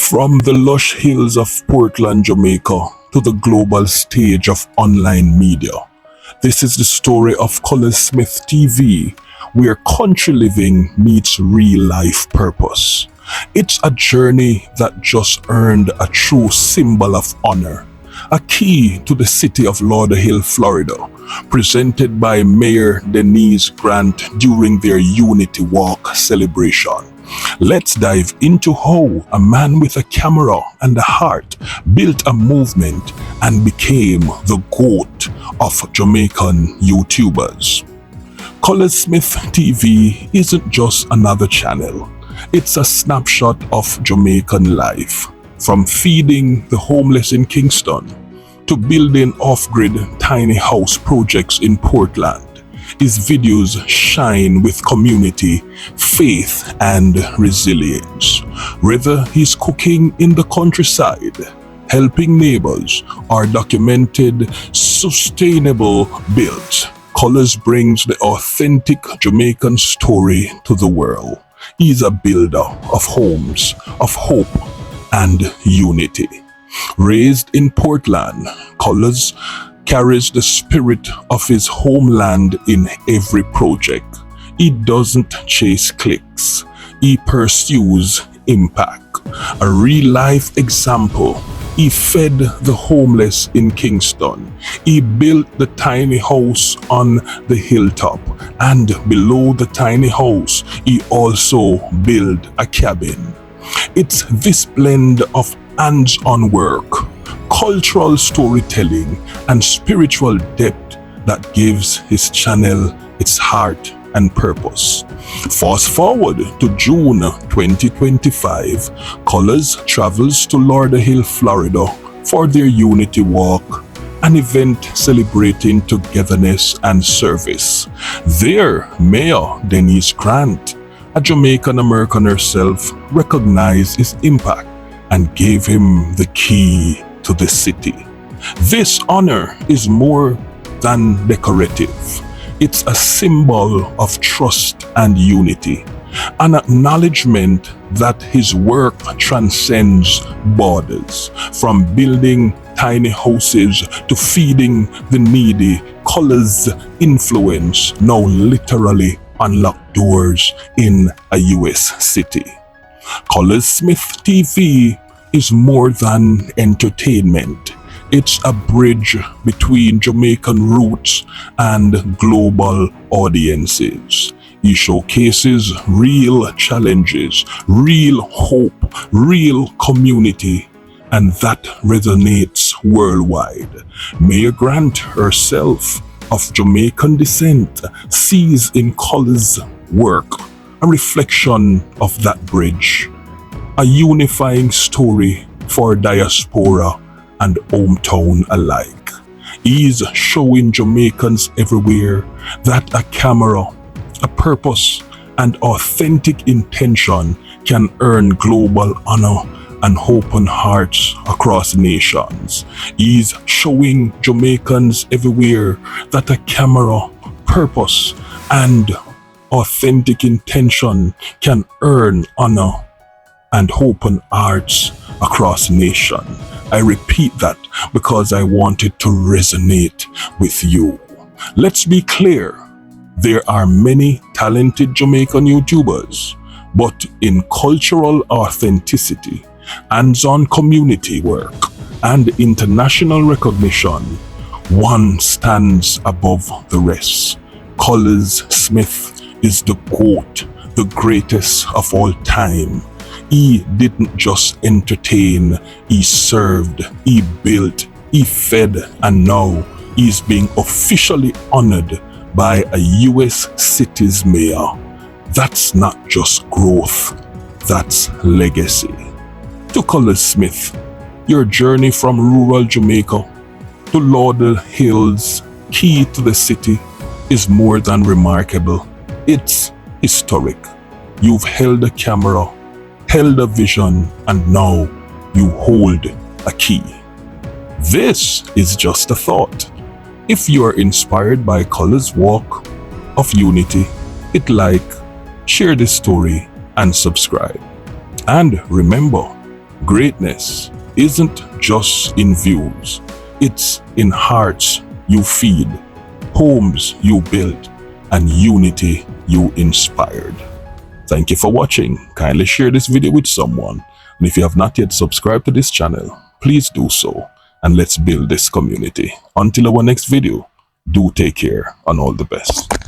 From the lush hills of Portland, Jamaica, to the global stage of online media, this is the story of Colaz Smith TV, where country living meets real life purpose. It's a journey that just earned a true symbol of honor, a key to the City of Lauderhill, Florida, presented by Mayor Denise D during their Unity Walk celebration. Let's dive into how a man with a camera and a heart built a movement and became the G.O.A.T of Jamaican YouTubers. Colaz Smith TV isn't just another channel. It's a snapshot of Jamaican life, from feeding the homeless in Kingston to building off-grid tiny house projects in Portland. His videos shine with community, faith, and resilience. Whether he's cooking in the countryside, helping neighbors, or documented sustainable builds, Colaz brings the authentic Jamaican story to the world. He's a builder of homes, of hope, and unity. Raised in Portland, Colaz carries the spirit of his homeland in every project. He doesn't chase clicks. He pursues impact. A real-life example. He fed the homeless in Kingston. He built the tiny house on the hilltop. And below the tiny house, he also built a cabin. It's this blend of hands-on work, cultural storytelling, and spiritual depth that gives his channel its heart and purpose. Fast forward to June 2025, Colaz travels to Lauderhill, Florida for their Unity Walk, an event celebrating togetherness and service. There, Mayor Denise D, a Jamaican American herself, recognized his impact and gave him the key to the city. This honor is more than decorative. It's a symbol of trust and unity, an acknowledgement that his work transcends borders. From building tiny houses to feeding the needy, Colaz's influence now literally unlock doors in a US city. Colaz Smith TV is more than entertainment. It's a bridge between Jamaican roots and global audiences. He showcases real challenges, real hope, real community, and that resonates worldwide. Mayor Grant herself, of Jamaican descent, sees in Colaz's work a reflection of that bridge, a unifying story for diaspora and hometown alike. He's showing Jamaicans everywhere that a camera, a purpose, and authentic intention can earn global honor and open hearts across nations. He's showing Jamaicans everywhere that a camera, purpose, and authentic intention can earn honor and open hearts across nations. I repeat that because I want it to resonate with you. Let's be clear, there are many talented Jamaican YouTubers, but in cultural authenticity, hands-on community work, and international recognition, one stands above the rest. Colaz Smith is the G.O.A.T, the greatest of all time. He didn't just entertain, he served, he built, he fed, and now he's being officially honored by a US city's mayor. That's not just growth, that's legacy. To Colaz Smith, your journey from rural Jamaica to Lauderhill's key to the city is more than remarkable. It's historic. You've held a camera, held a vision, and now you hold a key. This is just a thought. If you are inspired by Colaz's walk of unity, hit like, share this story, and subscribe. And remember, Greatness isn't just in views, it's in hearts you feed, homes you build, and unity you inspired. Thank you for watching. Kindly share this video with someone. And if you have not yet subscribed to this channel, please do so. And let's build this community. Until our next video, do take care and all the best.